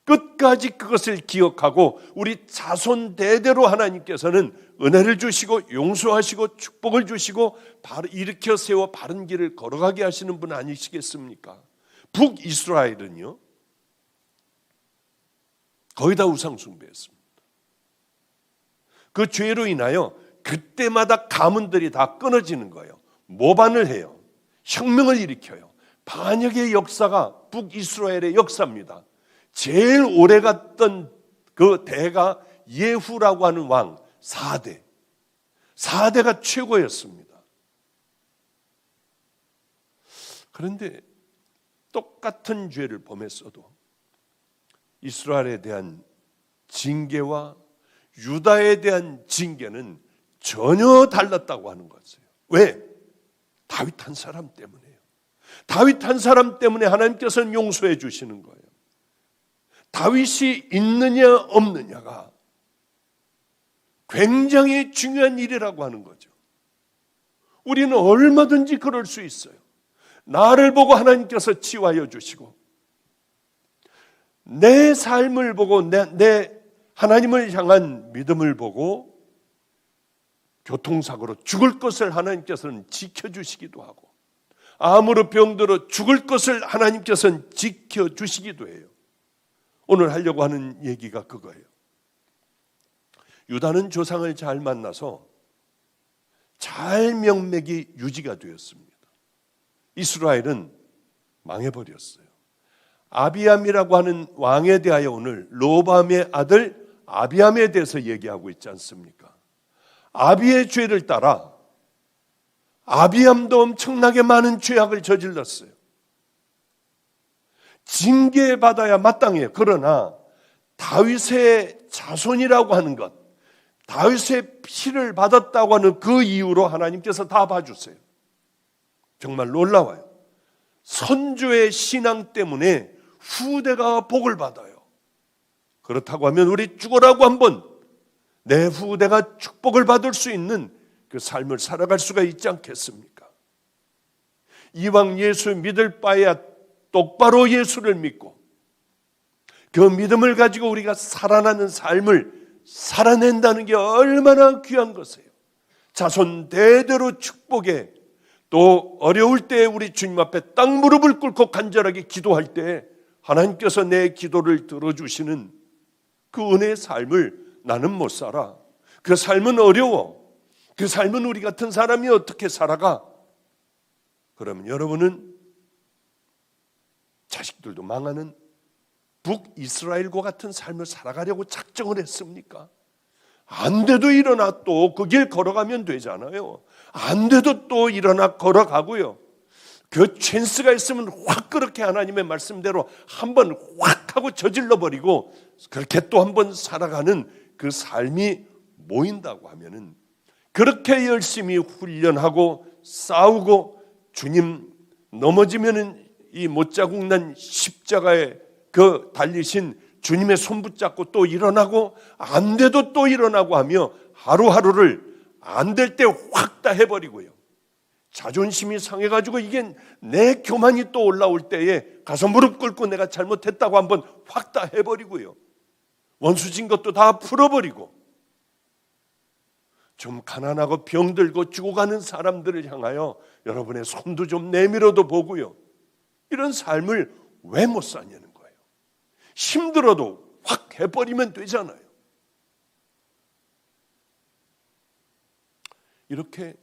끝까지 그것을 기억하고 우리 자손 대대로 하나님께서는 은혜를 주시고 용서하시고 축복을 주시고 바로 일으켜 세워 바른 길을 걸어가게 하시는 분 아니시겠습니까? 북이스라엘은요, 거의 다 우상 숭배했습니다. 그 죄로 인하여 그때마다 가문들이 다 끊어지는 거예요. 모반을 해요. 혁명을 일으켜요. 반역의 역사가 북이스라엘의 역사입니다. 제일 오래 갔던 그 대가 예후라고 하는 왕 4대가 최고였습니다. 그런데 똑같은 죄를 범했어도 이스라엘에 대한 징계와 유다에 대한 징계는 전혀 달랐다고 하는 것이에요. 왜? 다윗 한 사람 때문에요. 다윗 한 사람 때문에 하나님께서는 용서해 주시는 거예요. 다윗이 있느냐 없느냐가 굉장히 중요한 일이라고 하는 거죠. 우리는 얼마든지 그럴 수 있어요. 나를 보고 하나님께서 치유하여 주시고 내 삶을 보고 내 하나님을 향한 믿음을 보고 교통사고로 죽을 것을 하나님께서는 지켜주시기도 하고 암으로 병들어 죽을 것을 하나님께서는 지켜주시기도 해요. 오늘 하려고 하는 얘기가 그거예요. 유다는 조상을 잘 만나서 잘 명맥이 유지가 되었습니다. 이스라엘은 망해버렸어요. 아비암이라고 하는 왕에 대하여 오늘 로밤의 아들 아비암에 대해서 얘기하고 있지 않습니까? 아비의 죄를 따라 아비암도 엄청나게 많은 죄악을 저질렀어요. 징계받아야 마땅해요. 그러나 다윗의 자손이라고 하는 것, 다윗의 피를 받았다고 하는 그 이유로 하나님께서 다 봐주세요. 정말 놀라워요. 선조의 신앙 때문에 후대가 복을 받아요. 그렇다고 하면 우리 죽어라고 한번 내 후대가 축복을 받을 수 있는 그 삶을 살아갈 수가 있지 않겠습니까? 이왕 예수 믿을 바에야 똑바로 예수를 믿고 그 믿음을 가지고 우리가 살아나는 삶을 살아낸다는 게 얼마나 귀한 것이에요. 자손 대대로 축복에, 또 어려울 때 우리 주님 앞에 땅 무릎을 꿇고 간절하게 기도할 때 하나님께서 내 기도를 들어주시는 그 은혜의 삶을 나는 못 살아. 그 삶은 어려워. 그 삶은 우리 같은 사람이 어떻게 살아가? 그러면 여러분은 자식들도 망하는 북이스라엘과 같은 삶을 살아가려고 작정을 했습니까? 안 돼도 일어나 또 그 길 걸어가면 되잖아요. 안 돼도 또 일어나 걸어가고요. 그 찬스가 있으면 확 그렇게 하나님의 말씀대로 한번 확 하고 저질러 버리고 그렇게 또 한번 살아가는 그 삶이 모인다고 하면은, 그렇게 열심히 훈련하고 싸우고 주님 넘어지면은 이 못자국 난 십자가에 그 달리신 주님의 손 붙잡고 또 일어나고 안 돼도 또 일어나고 하며 하루하루를 안 될 때 확 다 해버리고요. 자존심이 상해가지고 이게 내 교만이 또 올라올 때에 가서 무릎 꿇고 내가 잘못했다고 한번 확 다 해버리고요. 원수진 것도 다 풀어버리고, 좀 가난하고 병들고 죽어가는 사람들을 향하여 여러분의 손도 좀 내밀어도 보고요. 이런 삶을 왜 못 사냐는 거예요. 힘들어도 확 해버리면 되잖아요. 이렇게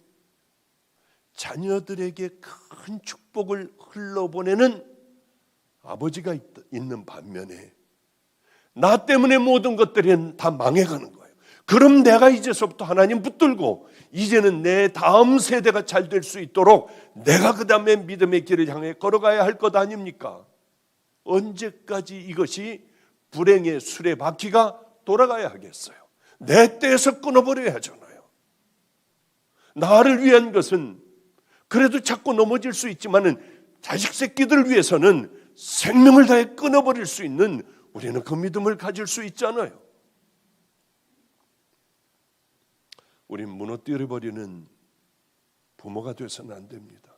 자녀들에게 큰 축복을 흘러보내는 아버지가 있는 반면에 나 때문에 모든 것들이 다 망해가는 거예요. 그럼 내가 이제서부터 하나님 붙들고 이제는 내 다음 세대가 잘 될 수 있도록 내가 그 다음에 믿음의 길을 향해 걸어가야 할 것 아닙니까? 언제까지 이것이 불행의 수레바퀴가 돌아가야 하겠어요? 내 때에서 끊어버려야 하잖아요. 나를 위한 것은 그래도 자꾸 넘어질 수 있지만은 자식 새끼들을 위해서는 생명을 다해 끊어버릴 수 있는, 우리는 그 믿음을 가질 수 있잖아요. 우린 무너뜨려버리는 부모가 되어서는 안 됩니다.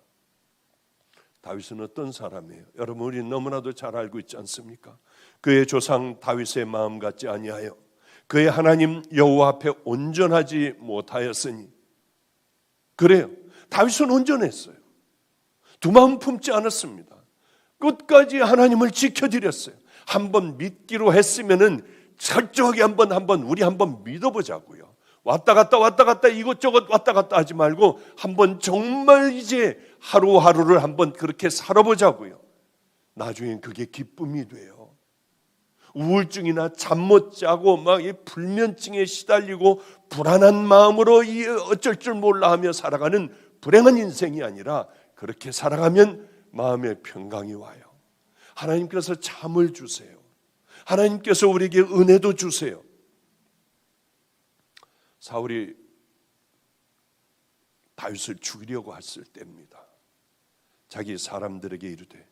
다윗은 어떤 사람이에요? 여러분, 우리는 너무나도 잘 알고 있지 않습니까? 그의 조상 다윗의 마음 같지 아니하여 그의 하나님 여호와 앞에 온전하지 못하였으니. 그래요, 다윗은 온전했어요. 두 마음 품지 않았습니다. 끝까지 하나님을 지켜드렸어요. 한번 믿기로 했으면은 철저하게 우리 한번 믿어보자고요. 왔다 갔다 이것저것 왔다 갔다 하지 말고 한번 정말 이제 하루하루를 한번 그렇게 살아보자고요. 나중엔 그게 기쁨이 돼요. 우울증이나 잠 못 자고 막 불면증에 시달리고 불안한 마음으로 어쩔 줄 몰라 하며 살아가는 불행한 인생이 아니라, 그렇게 살아가면 마음의 평강이 와요. 하나님께서 잠을 주세요. 하나님께서 우리에게 은혜도 주세요. 사울이 다윗을 죽이려고 했을 때입니다. 자기 사람들에게 이르되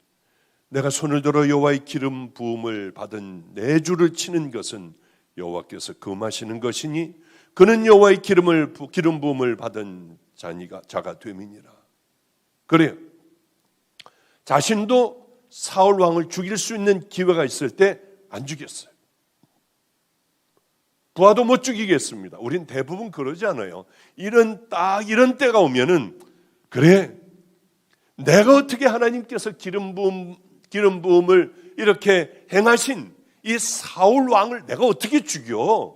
내가 손을 들어 여호와의 기름 부음을 받은 내 주를 치는 것은 여호와께서 금하시는 것이니 그는 여호와의 기름 부음을 받은 자가 됨이니라. 그래요. 자신도 사울 왕을 죽일 수 있는 기회가 있을 때 안 죽였어요. 부하도 못 죽이겠습니다. 우린 대부분 그러지 않아요. 이런 때가 오면은, 그래, 내가 어떻게 하나님께서 기름 부음을 이렇게 행하신 이 사울 왕을 내가 어떻게 죽여?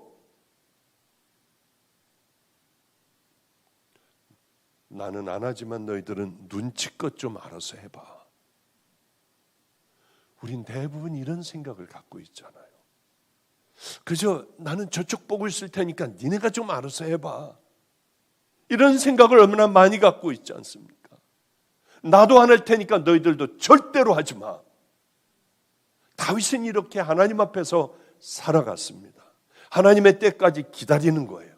나는 안 하지만 너희들은 눈치껏 좀 알아서 해봐. 우린 대부분 이런 생각을 갖고 있잖아요. 그저 나는 저쪽 보고 있을 테니까 니네가 좀 알아서 해봐. 이런 생각을 얼마나 많이 갖고 있지 않습니까? 나도 안 할 테니까 너희들도 절대로 하지 마. 다윗은 이렇게 하나님 앞에서 살아갔습니다. 하나님의 때까지 기다리는 거예요.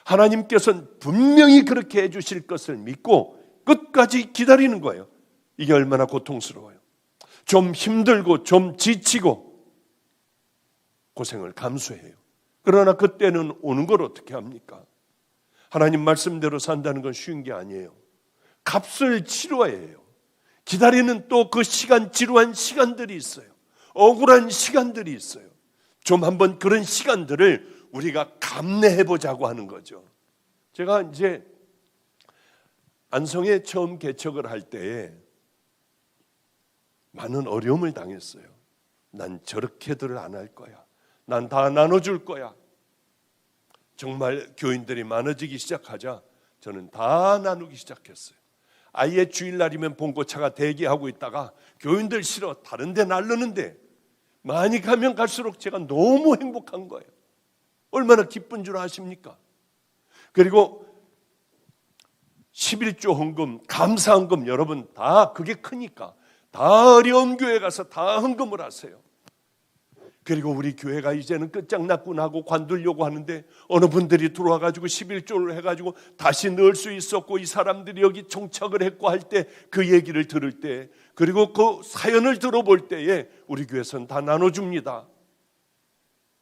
하나님께서는 분명히 그렇게 해주실 것을 믿고 끝까지 기다리는 거예요. 이게 얼마나 고통스러워요. 좀 힘들고 좀 지치고 고생을 감수해요. 그러나 그때는 오는 걸 어떻게 합니까? 하나님 말씀대로 산다는 건 쉬운 게 아니에요. 값을 치러야 해요. 기다리는 또 그 시간, 지루한 시간들이 있어요. 억울한 시간들이 있어요. 좀 한번 그런 시간들을 우리가 감내해 보자고 하는 거죠. 제가 이제 안성에 처음 개척을 할 때에 많은 어려움을 당했어요. 난 저렇게들 안 할 거야. 난 다 나눠줄 거야. 정말 교인들이 많아지기 시작하자 저는 다 나누기 시작했어요. 아예 주일날이면 봉고차가 대기하고 있다가 교인들 싫어 다른 데 날르는데 많이 가면 갈수록 제가 너무 행복한 거예요. 얼마나 기쁜 줄 아십니까? 그리고 11조 헌금, 감사 헌금, 여러분 다 그게 크니까 다 어려운 교회 가서 다 헌금을 하세요. 그리고 우리 교회가 이제는 끝장났구나 하고 관두려고 하는데 어느 분들이 들어와가지고 11조를 해가지고 다시 넣을 수 있었고 이 사람들이 여기 정착을 했고 할 때 그 얘기를 들을 때, 그리고 그 사연을 들어볼 때에 우리 교회에서는 다 나눠줍니다.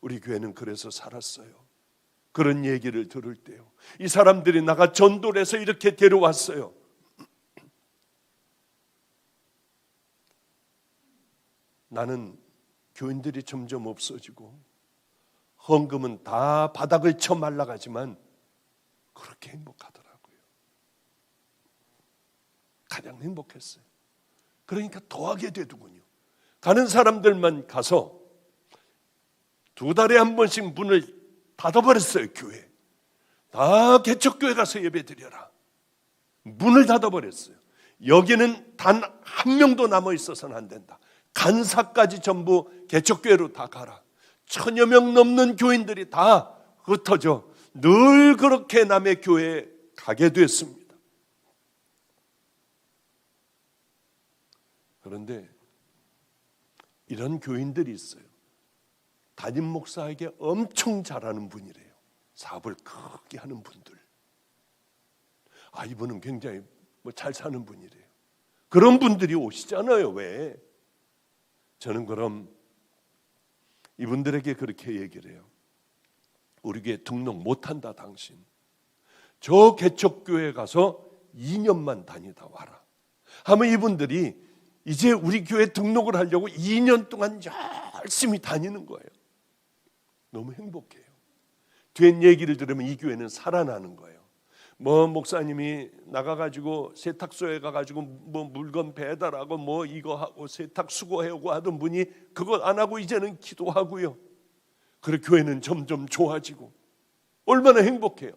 우리 교회는 그래서 살았어요. 그런 얘기를 들을 때요. 이 사람들이 나가 전도를 해서 이렇게 데려왔어요. 나는 교인들이 점점 없어지고 헌금은 다 바닥을 쳐 말라가지만 그렇게 행복하더라고요. 가장 행복했어요. 그러니까 더 하게 되더군요. 가는 사람들만 가서 2달에 한 번씩 문을 닫아버렸어요. 교회 다 개척교회 가서 예배드려라. 문을 닫아버렸어요. 여기는 단 한 명도 남아있어서는 안 된다. 간사까지 전부 개척교회로 다 가라. 1000여 명 넘는 교인들이 다 흩어져 늘 그렇게 남의 교회에 가게 됐습니다. 그런데 이런 교인들이 있어요. 담임 목사에게 엄청 잘하는 분이래요. 사업을 크게 하는 분들. 이분은 굉장히 잘 사는 분이래요. 그런 분들이 오시잖아요. 왜? 저는 그럼 이분들에게 그렇게 얘기를 해요. 우리 교회 등록 못한다 당신. 저 개척교회 가서 2년만 다니다 와라. 하면 이분들이 이제 우리 교회 등록을 하려고 2년 동안 열심히 다니는 거예요. 너무 행복해요. 된 얘기를 들으면 이 교회는 살아나는 거예요. 목사님이 나가가지고 세탁소에 가가지고 물건 배달하고 이거 하고 세탁 수거하고 하던 분이 그것 안 하고 이제는 기도하고요. 그래 교회는 점점 좋아지고 얼마나 행복해요.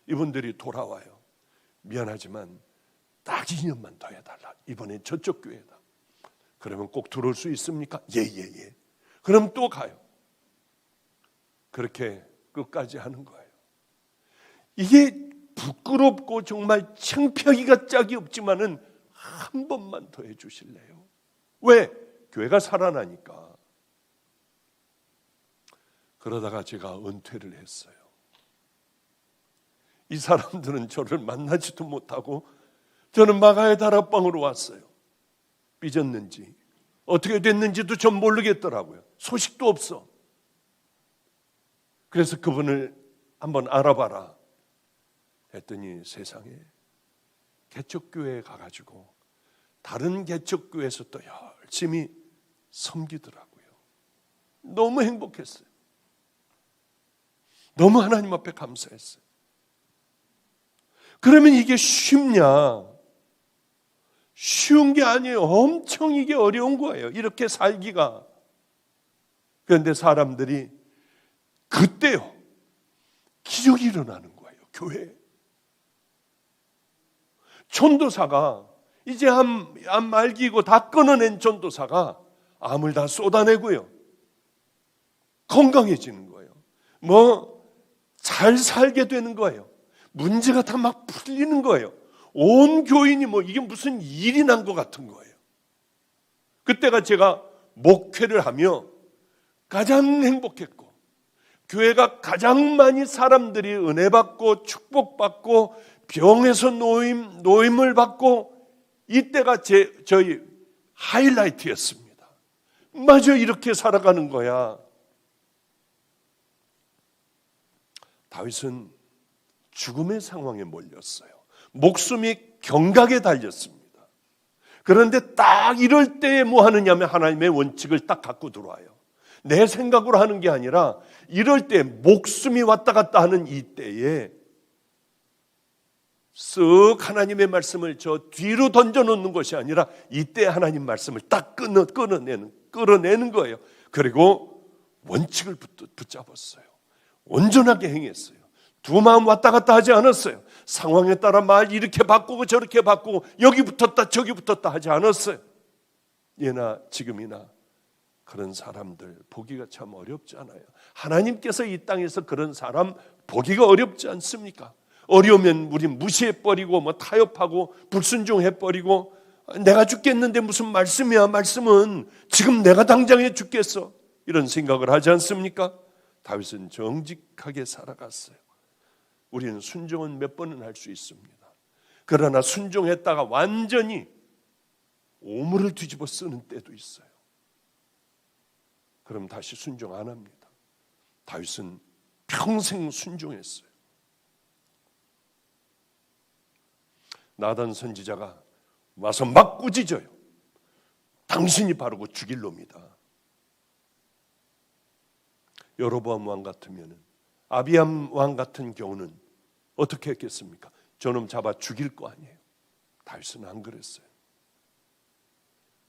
이분들이 돌아와요. 미안하지만 딱 2년만 더 해달라. 이번엔 저쪽 교회다. 그러면 꼭 들어올 수 있습니까? 예. 그럼 또 가요. 그렇게 끝까지 하는 거예요. 이게 부끄럽고 정말 창피하기가 짝이 없지만은 한 번만 더 해주실래요? 왜? 교회가 살아나니까. 그러다가 제가 은퇴를 했어요. 이 사람들은 저를 만나지도 못하고 저는 마가의 다락방으로 왔어요. 삐졌는지 어떻게 됐는지도 전 모르겠더라고요. 소식도 없어. 그래서 그분을 한번 알아봐라 했더니 세상에 개척교회에 가가지고 다른 개척교회에서 또 열심히 섬기더라고요. 너무 행복했어요. 너무 하나님 앞에 감사했어요. 그러면 이게 쉽냐? 쉬운 게 아니에요. 엄청 이게 어려운 거예요. 이렇게 살기가. 그런데 사람들이 그때요 기적이 일어나는 거예요. 교회에. 전도사가 이제 암 말기고 다 끊어낸 전도사가 암을 다 쏟아내고요. 건강해지는 거예요. 잘 살게 되는 거예요. 문제가 다 막 풀리는 거예요. 온 교인이 이게 무슨 일이 난 것 같은 거예요. 그때가 제가 목회를 하며 가장 행복했고 교회가 가장 많이 사람들이 은혜 받고 축복받고 병에서 노임을 받고 이때가 저희 하이라이트였습니다. 마저 이렇게 살아가는 거야. 다윗은 죽음의 상황에 몰렸어요. 목숨이 경각에 달렸습니다. 그런데 딱 이럴 때에 뭐 하느냐면 하나님의 원칙을 딱 갖고 들어와요. 내 생각으로 하는 게 아니라 이럴 때 목숨이 왔다 갔다 하는 이때에 쓱 하나님의 말씀을 저 뒤로 던져놓는 것이 아니라 이때 하나님 말씀을 딱 끌어내는 거예요. 그리고 원칙을 붙잡았어요. 온전하게 행했어요. 두 마음 왔다 갔다 하지 않았어요. 상황에 따라 말 이렇게 바꾸고 저렇게 바꾸고 여기 붙었다 저기 붙었다 하지 않았어요. 예나 지금이나 그런 사람들 보기가 참 어렵잖아요. 하나님께서 이 땅에서 그런 사람 보기가 어렵지 않습니까? 어려우면 우리 무시해버리고 타협하고 불순종해버리고 내가 죽겠는데 무슨 말씀이야. 말씀은 지금 내가 당장에 죽겠어. 이런 생각을 하지 않습니까? 다윗은 정직하게 살아갔어요. 우리는 순종은 몇 번은 할 수 있습니다. 그러나 순종했다가 완전히 오물을 뒤집어 쓰는 때도 있어요. 그럼 다시 순종 안 합니다. 다윗은 평생 순종했어요. 나단 선지자가 와서 막 꾸짖어요. 당신이 바르고 죽일 놈이다. 여로보암 왕 같으면, 아비암 왕 같은 경우는 어떻게 했겠습니까? 저놈 잡아 죽일 거 아니에요. 다윗은 안 그랬어요.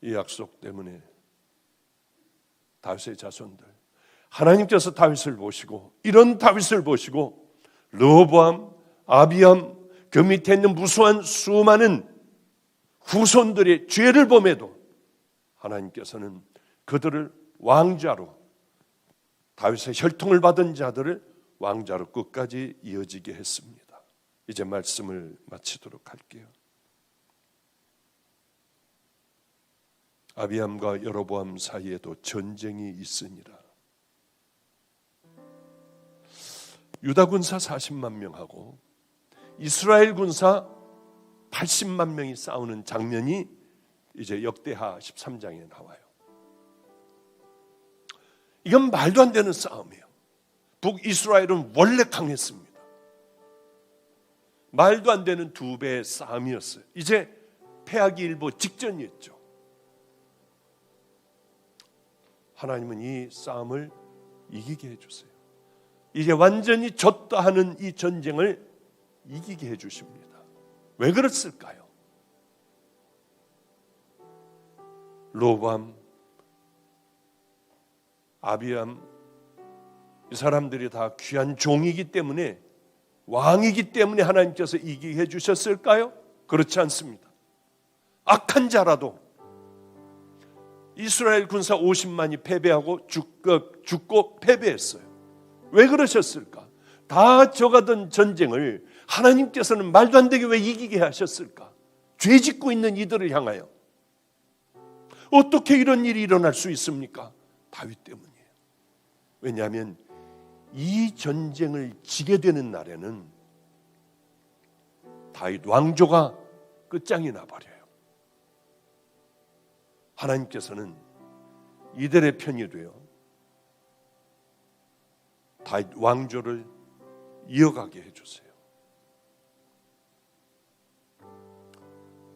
이 약속 때문에 다윗의 자손들, 하나님께서 다윗을 보시고, 이런 다윗을 보시고 르호보암, 아비암, 그 밑에 있는 무수한 수많은 후손들의 죄를 범해도 하나님께서는 그들을 왕자로, 다윗의 혈통을 받은 자들을 왕자로 끝까지 이어지게 했습니다. 이제 말씀을 마치도록 할게요. 아비암과 여로보암 사이에도 전쟁이 있으니라. 유다 군사 40만 명하고 이스라엘 군사 80만 명이 싸우는 장면이 이제 역대하 13장에 나와요. 이건 말도 안 되는 싸움이에요. 북이스라엘은 원래 강했습니다. 말도 안 되는 2배의 싸움이었어요. 이제 패하기 일보 직전이었죠. 하나님은 이 싸움을 이기게 해주세요. 이제 완전히 졌다 하는 이 전쟁을 이기게 해주십니다. 왜 그랬을까요? 르호보암, 아비암, 이 사람들이 다 귀한 종이기 때문에, 왕이기 때문에 하나님께서 이기게 해주셨을까요? 그렇지 않습니다. 악한 자라도 이스라엘 군사 50만이 패배하고 죽고 패배했어요. 왜 그러셨을까? 다 져가던 전쟁을 하나님께서는 말도 안 되게 왜 이기게 하셨을까? 죄 짓고 있는 이들을 향하여. 어떻게 이런 일이 일어날 수 있습니까? 다윗 때문이에요. 왜냐하면 이 전쟁을 지게 되는 날에는 다윗 왕조가 끝장이 나버려요. 하나님께서는 이들의 편이 되어 다윗 왕조를 이어가게 해주세요.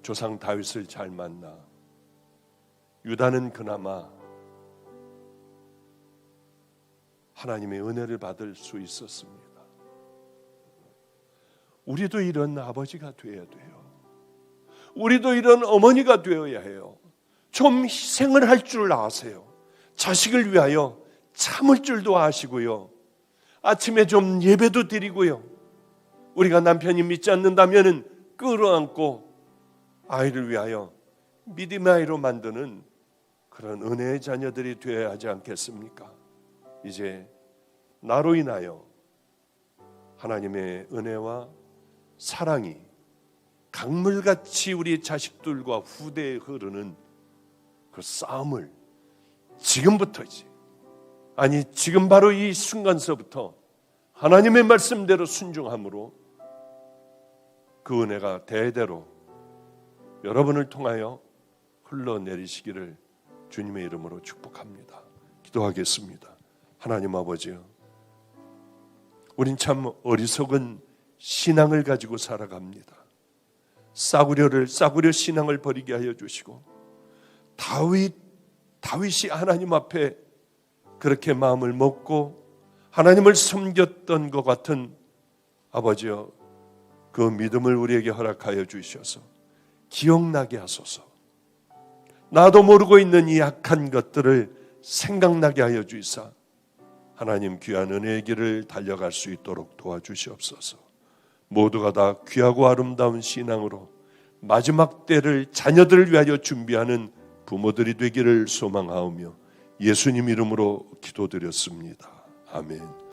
조상 다윗을 잘 만나 유다는 그나마 하나님의 은혜를 받을 수 있었습니다. 우리도 이런 아버지가 되어야 돼요. 우리도 이런 어머니가 되어야 해요. 좀 희생을 할 줄 아세요. 자식을 위하여 참을 줄도 아시고요. 아침에 좀 예배도 드리고요. 우리가 남편이 믿지 않는다면 끌어안고 아이를 위하여 믿음의 아이로 만드는 그런 은혜의 자녀들이 되어야 하지 않겠습니까? 이제 나로 인하여 하나님의 은혜와 사랑이 강물같이 우리 자식들과 후대에 흐르는 그 싸움을 지금부터지, 아니 지금 바로 이 순간서부터 하나님의 말씀대로 순종함으로 그 은혜가 대대로 여러분을 통하여 흘러내리시기를 주님의 이름으로 축복합니다. 기도하겠습니다. 하나님 아버지요, 우린 참 어리석은 신앙을 가지고 살아갑니다. 싸구려 신앙을 버리게 하여 주시고, 다윗이 하나님 앞에 그렇게 마음을 먹고 하나님을 섬겼던 것 같은 아버지여, 그 믿음을 우리에게 허락하여 주셔서 기억나게 하소서. 나도 모르고 있는 이 약한 것들을 생각나게 하여 주시사 하나님 귀한 은혜의 길을 달려갈 수 있도록 도와주시옵소서. 모두가 다 귀하고 아름다운 신앙으로 마지막 때를 자녀들을 위하여 준비하는 부모들이 되기를 소망하오며 예수님 이름으로 기도드렸습니다. 아멘.